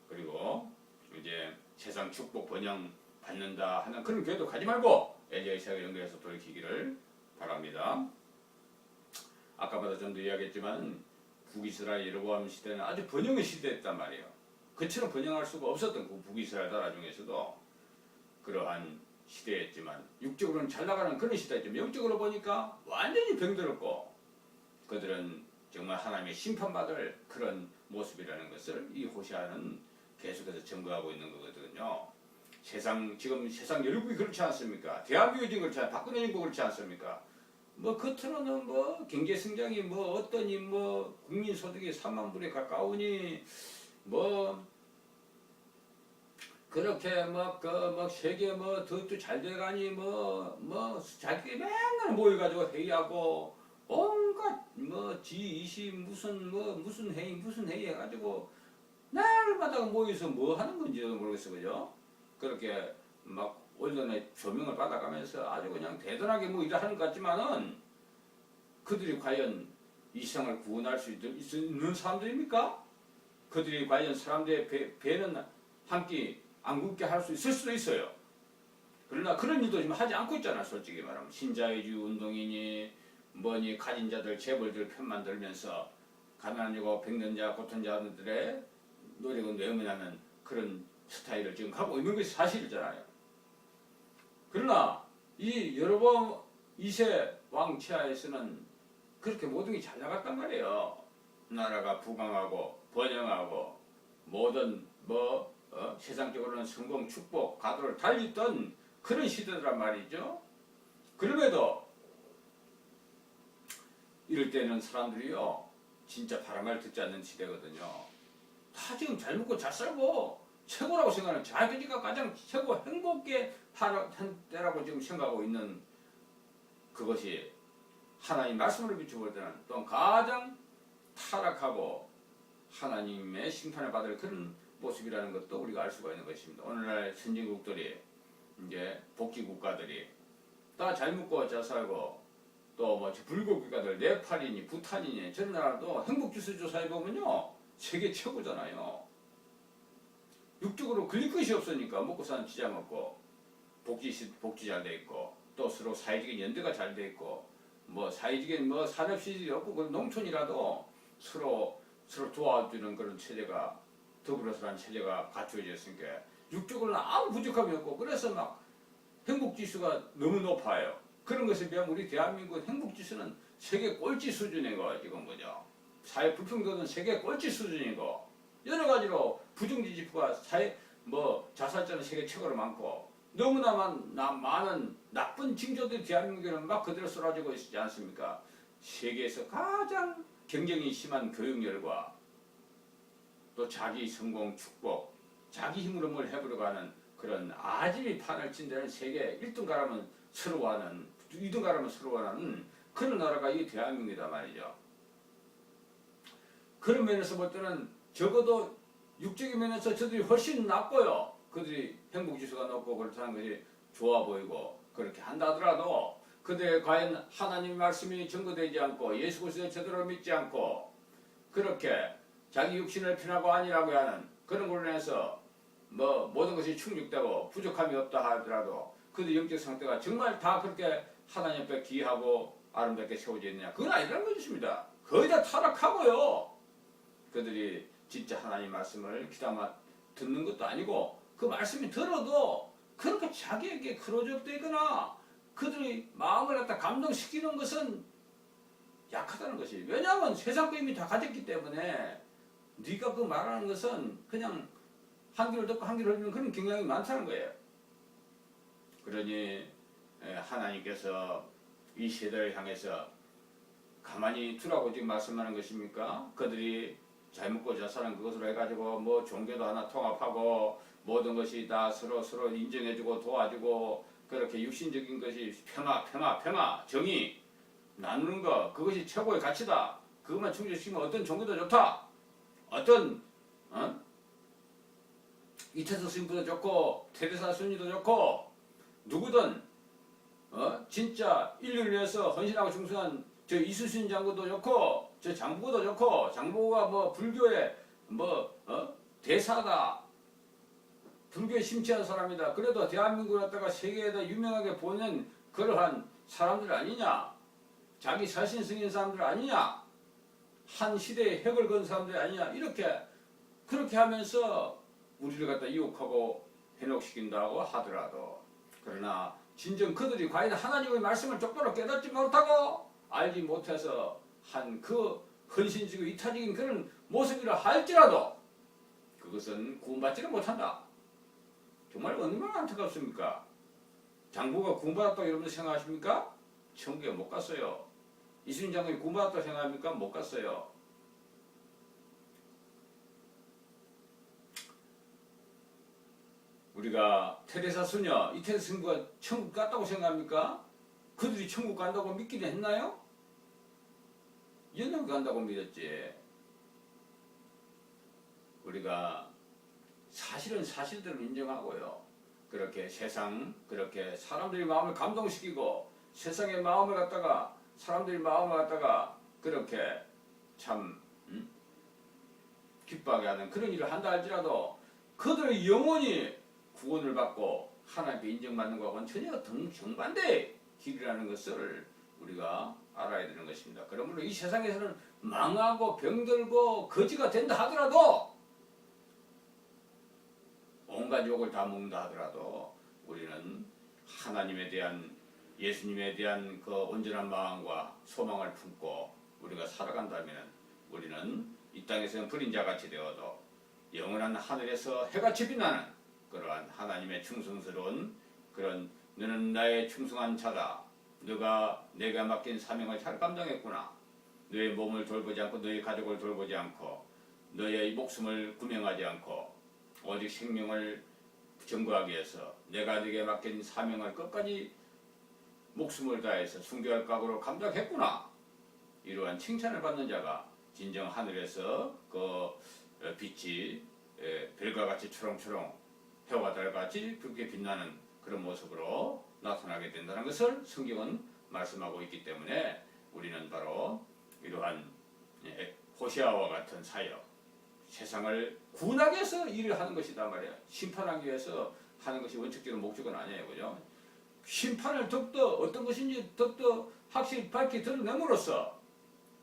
그리고 이제 세상 축복 번영 받는다 하는 그런 교회도 가지 말고 엘리야 이사야가 연결해서 돌이키기를 바랍니다. 아까보다 좀 더 이야기했지만 북이스라엘 여로보암 시대는 아주 번영의 시대였단 말이에요. 그처럼 번영할 수가 없었던 그 북이스라엘 나라 중에서도 그러한 시대였지만 육적으로는 잘 나가는 그런 시대였지만 영적으로 보니까 완전히 병들었고 그들은 정말 하나님의 심판받을 그런 모습이라는 것을 이 호시아는 계속해서 증거하고 있는 거거든요. 지금 세상 열국이 그렇지 않습니까? 대한민국이 지금 그렇지 않습니까? 박근혜 정부 그렇지 않습니까? 뭐 겉으로는 뭐 경제 성장이 뭐 어떠니 뭐 국민 소득이 3만 불에 가까우니 뭐 그렇게 막 세계 더욱더 잘 돼가니 자기들이 맨날 모여가지고 회의하고 온갖 G20 무슨 회의 해가지고 날마다 모여서 뭐 하는 건지도 모르겠어 그죠? 그렇게 막 언론의 조명을 받아가면서 아주 그냥 대단하게 뭐 일을 하는 것 같지만은 그들이 과연 이 세상을 구원할 수 있는 사람들입니까? 그들이 과연 사람들의 배는 한 끼 안 굶게 할 수 있을 수도 있어요. 그러나 그런 일도 지금 하지 않고 있잖아. 솔직히 말하면 신자유주의 운동이니 뭐니 가진 자들 재벌들 편만 들면서 가난한 자고 병든 자 고통 자들의 노력은 외면하는 그런 스타일을 지금 가고 있는 것이 사실이잖아요. 그러나 이 여로보암 2세 왕 치하에서는 그렇게 모든 게 잘 나갔단 말이에요. 나라가 부강하고 번영하고 모든 세상적으로는 성공, 축복, 가도를 달리던 그런 시대란 말이죠. 그럼에도 이럴 때는 사람들이요 진짜 바람을 듣지 않는 시대거든요. 다 지금 잘 먹고 잘 살고 최고라고 생각하는 자기가 가장 최고 행복해 한 때라고 지금 생각하고 있는 그것이 하나님 말씀으로 비춰볼 때는 또 가장 타락하고 하나님의 심판을 받을 그런 모습이라는 것도 우리가 알 수가 있는 것입니다. 오늘날 선진국들이 이제 복지국가들이 다 잘 먹고 잘 살고 또 뭐 불국가들 네팔이니 부탄이니 저런 나라도 행복지수 조사해 보면요 세계 최고잖아요. 육적으로 걸릴 것이 없으니까 먹고 사는 지장 없고 복지 잘 돼 있고 또 서로 사회적인 연대가 잘 돼 있고 뭐 사회적인 산업 시설이 없고 그 농촌이라도 서로 도와주는 그런 체제가 더불어 사는 체제가 갖춰져 있으니까 육적으로는 아무 부족함이 없고 그래서 막 행복지수가 너무 높아요. 그런 것에 비하면 우리 대한민국 행복지수는 세계 꼴찌 수준이고 지금 뭐죠? 사회 불평등은 세계 꼴찌 수준이고 여러 가지로 부정지 지표가 자살자는 세계 최고로 많고 너무나 많은 나쁜 징조들이 대한민국에는 막 그대로 쏟아지고 있지 않습니까? 세계에서 가장 경쟁이 심한 교육열과 또 자기 성공, 축복, 자기 힘으로 뭘 해보려고 하는 그런 아집이 판을 친 데는 세계 1등 가라면 서러워하는 2등 가라면 서러워하는 그런 나라가 이 대한민국이다 말이죠. 그런 면에서 볼 때는 적어도 육적인 면에서 저들이 훨씬 낫고요. 그들이 행복지수가 높고 그렇다는 것이 좋아 보이고 그렇게 한다 하더라도 그들의 과연 하나님 말씀이 증거되지 않고 예수 그리스도를 제대로 믿지 않고 그렇게 자기 육신을 편하고 아니라고 하는 그런 걸로 인해서 모든 것이 충족되고 부족함이 없다 하더라도 그들 영적 상태가 정말 다 그렇게 하나님 앞에 귀하고 아름답게 세워져 있느냐 그건 아니라는 것입니다. 거의 다 타락하고요. 그들이 진짜 하나님 말씀을 귀담아 듣는 것도 아니고 그 말씀이 들어도 그렇게 자기에게 크로즈업되거나 그들의 마음을 갖다 감동시키는 것은 약하다는 것이 왜냐하면 세상 거 이미 다 가졌기 때문에 네가 그 말하는 것은 그냥 한 귀를 듣고 한 귀를 흘리는 그런 경향이 많다는 거예요. 그러니 하나님께서 이 세대를 향해서 가만히 두라고 지금 말씀하는 것입니까? 그들이 잘 먹고 잘 사는 그것으로 해가지고 종교도 하나 통합하고 모든 것이 다 서로 인정해주고 도와주고 그렇게 육신적인 것이 평화, 정의 나누는 것 그것이 최고의 가치다. 그것만 충족시키면 어떤 종교도 좋다. 어떤 이태수 스님도 좋고 테레사 순이도 좋고 누구든 진짜 인류를 위해서 헌신하고 충성한 저 이수신 장군도 좋고 저 장보고도 좋고 장보고가 뭐 불교의 대사다. 불교에 심취한 사람이다. 그래도 대한민국을 갖다가 세계에다 유명하게 보낸 그러한 사람들 아니냐? 자기 자신 승인 사람들 아니냐? 한 시대에 획을 건 사람들 아니냐? 그렇게 하면서 우리를 갖다 유혹하고 현혹시킨다고 하더라도 그러나 진정 그들이 과연 하나님의 말씀을 똑바로 깨닫지 못하고 알지 못해서 한 그 헌신적이고 이타적인 그런 모습이라 할지라도 그것은 구원받지를 못한다. 정말 얼마나 안타깝습니까? 장보가 구원받았다고 여러분들 생각하십니까? 천국에 못 갔어요. 이순신 장군이 구원받았다고 생각합니까? 못 갔어요. 우리가 테레사 수녀, 이태수 스님과 천국 갔다고 생각합니까? 그들이 천국 간다고 믿기는 했나요? 연옥 간다고 믿었지. 우리가 사실은 사실대로 인정하고요. 그렇게 그렇게 사람들의 마음을 감동시키고 세상의 마음을 갖다가 사람들의 마음을 갖다가 그렇게 참 기뻐하게 하는 그런 일을 한다 할지라도 그들의 영혼이 구원을 받고 하나님께 인정받는 것과는 전혀 정반대의 길이라는 것을 우리가 알아야 되는 것입니다. 그러므로 이 세상에서는 망하고 병들고 거지가 된다 하더라도 온갖 욕을 다 먹는다 하더라도 우리는 하나님에 대한 예수님에 대한 그 온전한 마음과 소망을 품고 우리가 살아간다면 우리는 이 땅에서는 그림자같이 되어도 영원한 하늘에서 해같이 빛나는 그러한 하나님의 충성스러운 그런 너는 나의 충성한 자다. 너가 내가 맡긴 사명을 잘 감당했구나. 너의 몸을 돌보지 않고 너의 가족을 돌보지 않고 너의 목숨을 구명하지 않고 오직 생명을 증거하기 위해서 내가 네게 맡긴 사명을 끝까지 목숨을 다해서 순교할 각오로 감당했구나. 이러한 칭찬을 받는 자가 진정 하늘에서 그 빛이 별과 같이 초롱초롱 해와 달같이 그렇게 빛나는 그런 모습으로 나타나게 된다는 것을 성경은 말씀하고 있기 때문에 우리는 바로 이러한 호시아와 같은 사역 세상을 구원하기 위해서 일을 하는 것이다 말이야. 심판하기 위해서 하는 것이 원칙적인 목적은 아니에요. 그죠? 심판을 더욱더 어떤 것인지 더욱더 확실히 밝히 드러냄으로써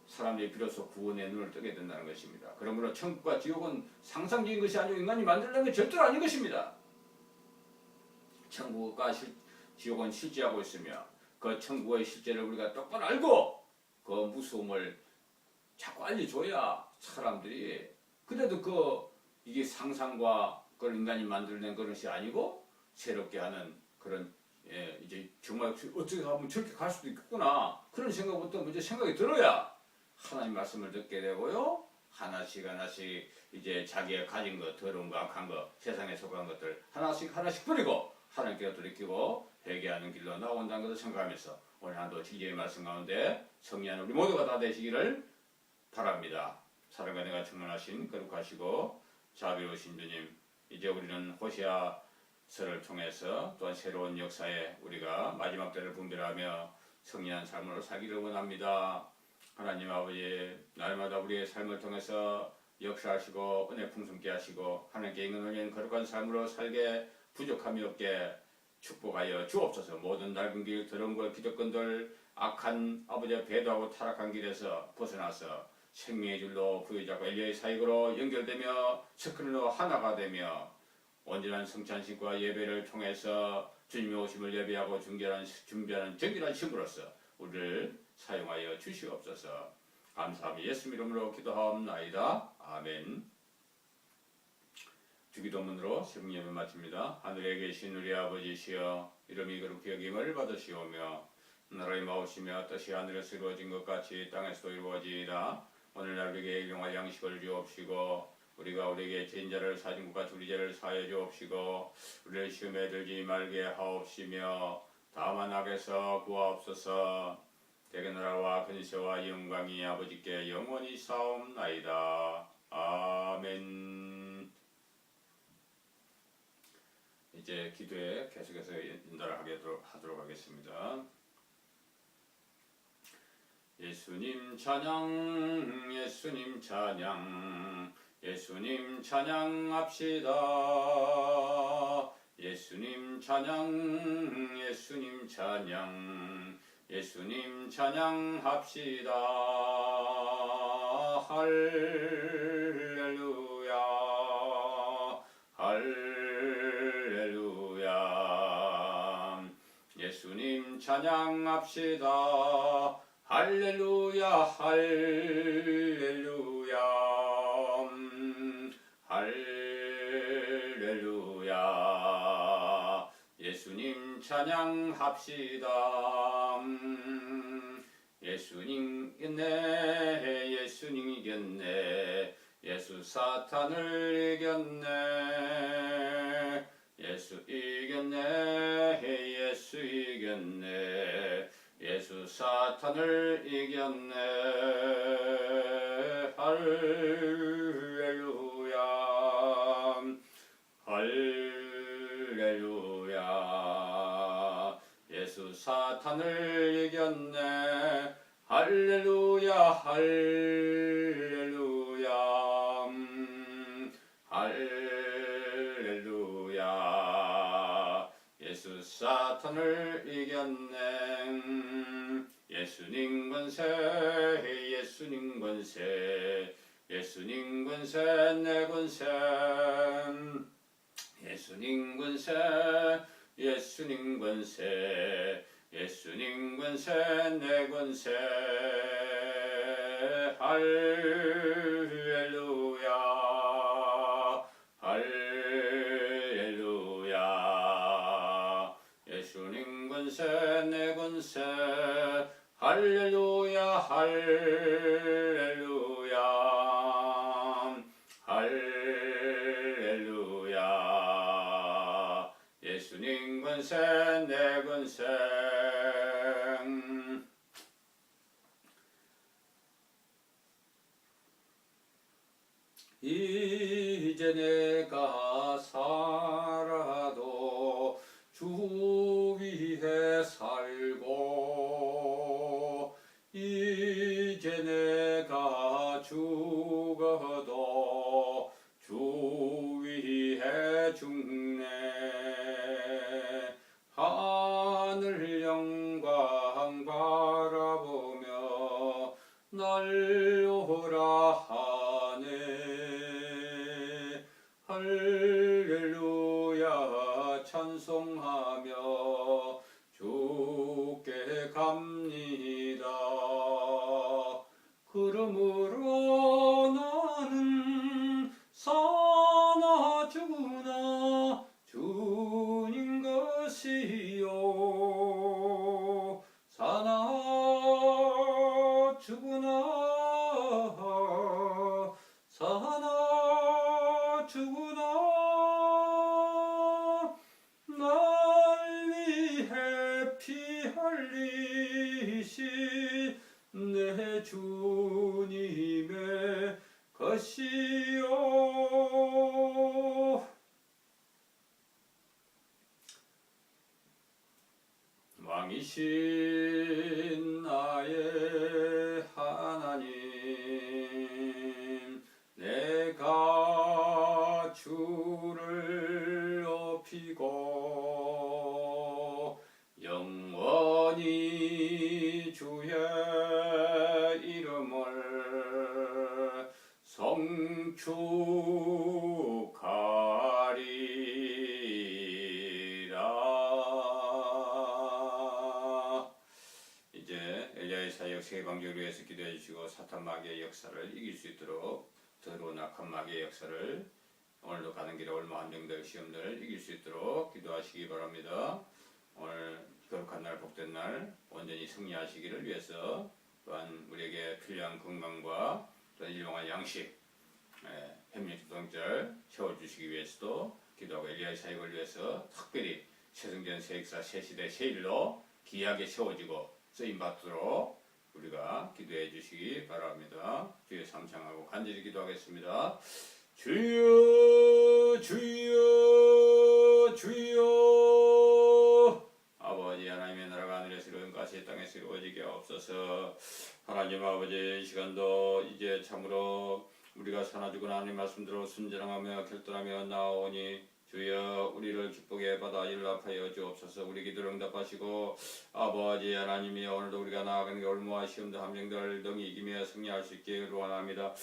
사람들이 비로소 구원의 눈을 뜨게 된다는 것입니다. 그러므로 천국과 지옥은 상상적인 것이 아니고 인간이 만들어낸 게 절대로 아닌 것입니다. 천국과 지옥은 실제하고 있으며 그 천국의 실제를 우리가 똑바로 알고 그 무서움을 자꾸 알려줘야 사람들이 그래도 이게 상상과 그런 인간이 만들어낸 것이 아니고 새롭게 하는 그런 이제 정말 어떻게 하면 저렇게 갈 수도 있겠구나 그런 생각부터 먼저 생각이 들어야 하나님 말씀을 듣게 되고요. 하나씩 이제 자기가 가진 것, 더러운 거, 악한 거, 세상에 속한 것들 하나씩 버리고 하나님께 돌이키고 회개하는 길로 나온다는 것을 생각하면서 오늘 한도 진리의 말씀 가운데 성리하는 우리 모두가 다 되시기를 바랍니다. 사랑과 내가 충만하신 거룩하시고 자비로우신 주님, 이제 우리는 호시아서를 통해서 또한 새로운 역사에 우리가 마지막 때를 분별하며 성리한 삶으로 살기를 원합니다. 하나님 아버지, 날마다 우리의 삶을 통해서 역사하시고 은혜 풍성케 하시고 하나님께 인근하는 거룩한 삶으로 살게 부족함이 없게 축복하여 주옵소서. 모든 낡은 길, 더러운 것, 기득권들, 악한 아버지의 배도하고 타락한 길에서 벗어나서 생명의 줄로 부여잡고 엘리야의 사역으로 연결되며 스크린으로 하나가 되며 온전한 성찬식과 예배를 통해서 주님의 오심을 예배하고 준비하는 정결한 신부로서 우리를 사용하여 주시옵소서. 감사하며 예수 이름으로 기도하옵나이다. 아멘. 주기도문으로 새벽 예배 마칩니다. 하늘에 계신 우리 아버지시여, 이름이 거룩히 여김을 받으시오며 나라의 마오시며 뜻이 하늘에서 이루어진 것 같이 땅에서도 이루어지이다. 오늘날 우리에게 일용할 양식을 주옵시고 우리가 우리에게 죄인자를 사진 것 같이 우리 죄를 사하여 주옵시고 우리를 시험에 들지 말게 하옵시며 다만 악에서 구하옵소서. 대개 나라와 근세와 영광이 아버지께 영원히 사옵나이다. 아멘. 이제 기도에 계속해서 인도를 하도록 하겠습니다. 예수님 찬양, 예수님 찬양, 예수님 찬양합시다. 예수님 찬양, 예수님 찬양, 예수님 찬양합시다. 할렐루야, 할렐루야. 예수님 찬양합시다. 할렐루야, 할렐루야, 할렐루야. 예수님 찬양합시다. 예수님 이겼네, 예수님 이겼네, 예수 사탄을 이겼네, 예수 이겼네, 예수 이겼네, 예수 사탄을 이겼네. 할렐루야, 할렐루야. 예수 사탄을 이겼네. 할렐루야, 할렐루야, 할렐루야. 예수 사탄을 이겼네. 예수님 권세, 예수님 권세, 예수님 권세, 내 권세. 예수님 권세, 예수님 권세, 예수님 권세, 내 권세. 할렐루야, 할렐루야. 예수님 권세, 내 권세. 할렐루야, 할렐루야, 할렐루야. 예수님 권세, 내 권세. 이제 내가 살아도 주 위에 살고, 이제 내가 죽어도 주 위에 죽네. 하늘 영광 바라보며 날려오라 하네. 할렐루야 찬송하며 주께 갑니다. 그러므로 나는 사나 죽으나 주님 것이요. 사나 죽으나 사나 죽으나 날 위해 피 흘리신 내 주님의 것이요. 왕이신 나의 하나님, 내가 주를 높이고 영원히 주의 이름을 성축하리라. 이제 엘리야의 사역 세방적을 위해서 기도해 주시고 사탄 마귀의 역사를 이길 수 있도록 더러운 악한 마귀의 역사를 오늘도 가는 길에 얼마 한정될 시험들을 이길 수 있도록 기도하시기 바랍니다. 오늘 거룩한 날, 복된 날 온전히 승리하시기를 위해서 또한 우리에게 필요한 건강과 또한 일용할 양식, 햄릿동절 채워주시기 위해서도 기도하고 엘리야의 사역을 위해서 특별히 최승전 세익사 새시대 새일로 귀하게 채워지고 쓰임받도록 우리가 기도해 주시기 바랍니다. 주여 삼창하고 간절히 기도하겠습니다. 주여 주여 주여 주시옵소서. 하나님 아버지 이 시간도 이제 참으로 우리가 사나주고 하나님 말씀대로 순전하며 결단하며 나오니 주여 우리를 기쁘게 받아 일납하여 주옵소서. 우리 기도를 응답하시고 아버지 하나님이 오늘도 우리가 나아가는 올무와 시험도 함정들 등이 이기며 승리할 수 있게 원합니다.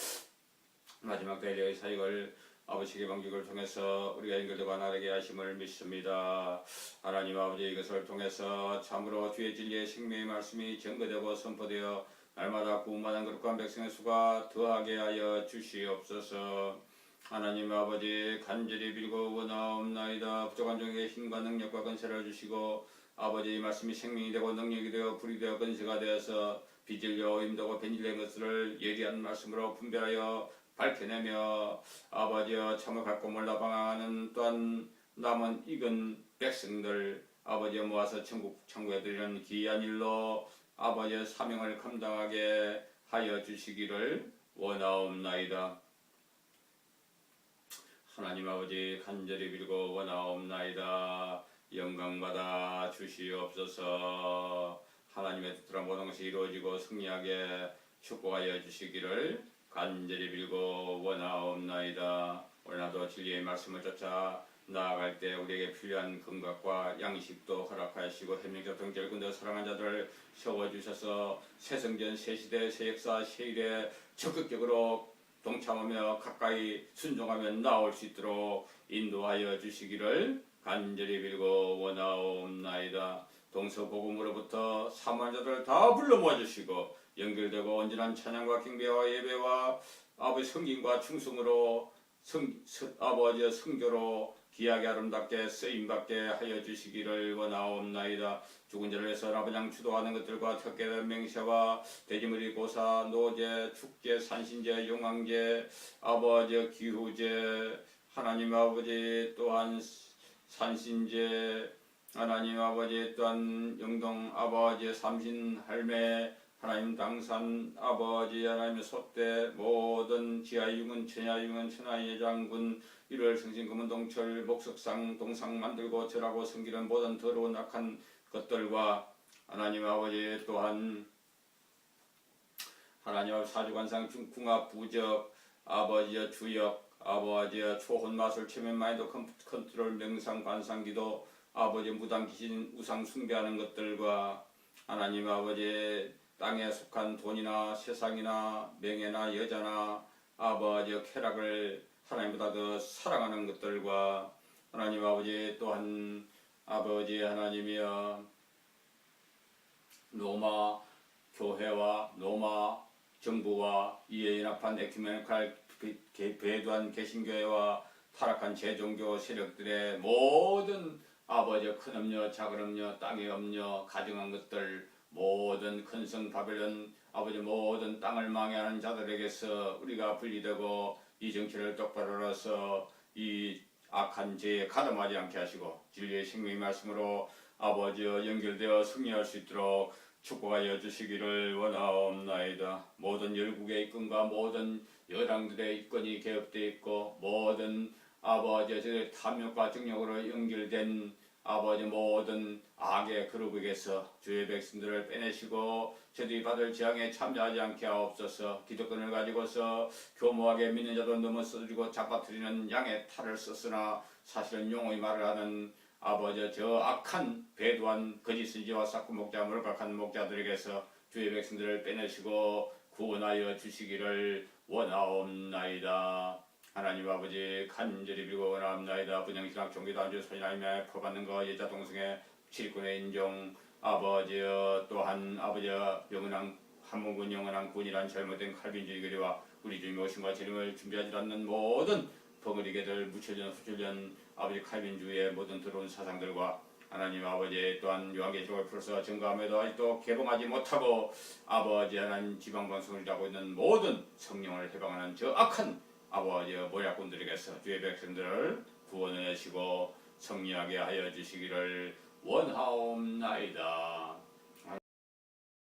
마지막 대리의 사역을 아버지의 방식을 통해서 우리가 연결되고 나르게 하심을 믿습니다. 하나님 아버지 이것을 통해서 참으로 주의 진리의 생명의 말씀이 증거되고 선포되어 날마다 구원받은 거룩한 백성의 수가 더하게 하여 주시옵소서. 하나님 아버지 간절히 빌고 원하옵나이다. 부족한 종에게 힘과 능력과 건세를 주시고 아버지 이 말씀이 생명이 되고 능력이 되어 불이 되어 건세가 되어서 빚을려 힘되고 변질된 것을 예리한 말씀으로 분별하여 밝혀내며 아버지여 참을 갖고 몰라 방황하는 또한 남은 익은 백성들 아버지여 모아서 천국에 드리는 귀한 일로 아버지의 사명을 감당하게 하여 주시기를 원하옵나이다. 하나님 아버지 간절히 빌고 원하옵나이다. 영광받아 주시옵소서. 하나님의 뜻대로 모든 것이 이루어지고 승리하게 축복하여 주시기를 간절히 빌고 원하옵나이다. 오늘도 진리의 말씀을 쫓아 나아갈 때 우리에게 필요한 건강과 양식도 허락하시고 해명교통 결근도 사랑한 자들을 세워주셔서 새성전 새시대 새역사 새일에 적극적으로 동참하며 가까이 순종하며 나올 수 있도록 인도하여 주시기를 간절히 빌고 원하옵나이다. 동서복음으로부터 사모한 자들을 다 불러 모아주시고 연결되고 온전한 찬양과 경배와 예배와 아버지 성김과 충성으로 아버지의 성교로 귀하게 아름답게 쓰임받게 하여 주시기를 원하옵나이다. 죽은 자를 위해서 아버지 주도하는 것들과 특별한 맹세와 돼지머리 고사, 노제, 축제, 산신제, 용왕제, 아버지 기후제, 하나님 아버지 또한 산신제, 하나님 아버지 또한 영동 아버지 삼신 할매, 하나님 당산 아버지 하나님의 소대 모든 지하유문 천하유문 천하의 장군 1월 성신 금은동철 목석상 동상 만들고 절하고 섬기는 모든 더러운 악한 것들과 하나님 아버지 또한 하나님 아버지 사주관상 중궁합 부적 아버지의 주역 아버지의 초혼 마술 체면 마인드 컨트롤 명상 관상기도 아버지 무당 귀신 우상 숭배하는 것들과 하나님 아버지 땅에 속한 돈이나 세상이나 명예나 여자나 아버지의 쾌락을 하나님보다 더 사랑하는 것들과 하나님 아버지 또한 아버지 하나님이여 로마 교회와 로마 정부와 이에 연합한 에큐메니칼 배도한 개신교회와 타락한 제종교 세력들의 모든 아버지 큰 염려 작은 염려 땅의 염려 가정한 것들 모든 큰성 바벨론 아버지 모든 땅을 망해하는 자들에게서 우리가 분리되고 이 정체를 똑바로 알아서 이 악한 죄에 가담하지 않게 하시고 진리의 생명의 말씀으로 아버지와 연결되어 승리할 수 있도록 축복하여 주시기를 원하옵나이다. 모든 열국의 입건과 모든 여당들의 입건이 개혁되어 있고 모든 아버지의 탐욕과 정욕으로 연결된 아버지 모든 악의 그룹에게서 주의 백성들을 빼내시고 저들이 받을 재앙에 참여하지 않게 하옵소서. 기득권을 가지고서 교모하게 믿는 자도 넘어서주고 잡아뜨리는 양의 탈을 썼으나 사실은 용의 말을 하는 아버지 저 악한 배도한 거짓 선지와 싹구 목자 몰각한 목자들에게서 주의 백성들을 빼내시고 구원하여 주시기를 원하옵나이다. 하나님 아버지 간절히 빌고 원하옵나이다. 분양신학 종교도 안주 소인하며 퍼받는 거 여자 동성애 실권의 인종 아버지여 또한 아버지여 영원한 한문군 영원한 군이란 잘못된 칼빈주의 거리와 우리 주님의 오심과 재림을 준비하지 않는 모든 벙어리개들 무철전 수철전 아버지 칼빈주의의 모든 더러운 사상들과 하나님 아버지 또한 요한계시록을 풀어서 증거함에도 아직도 개봉하지 못하고 아버지 하나님 지방방송을 하고 있는 모든 성령을 해방하는 저 악한 아버지 모략꾼들에게서 주의 백성들을 구원하시고 승리하게 하여 주시기를 원하옵나이다.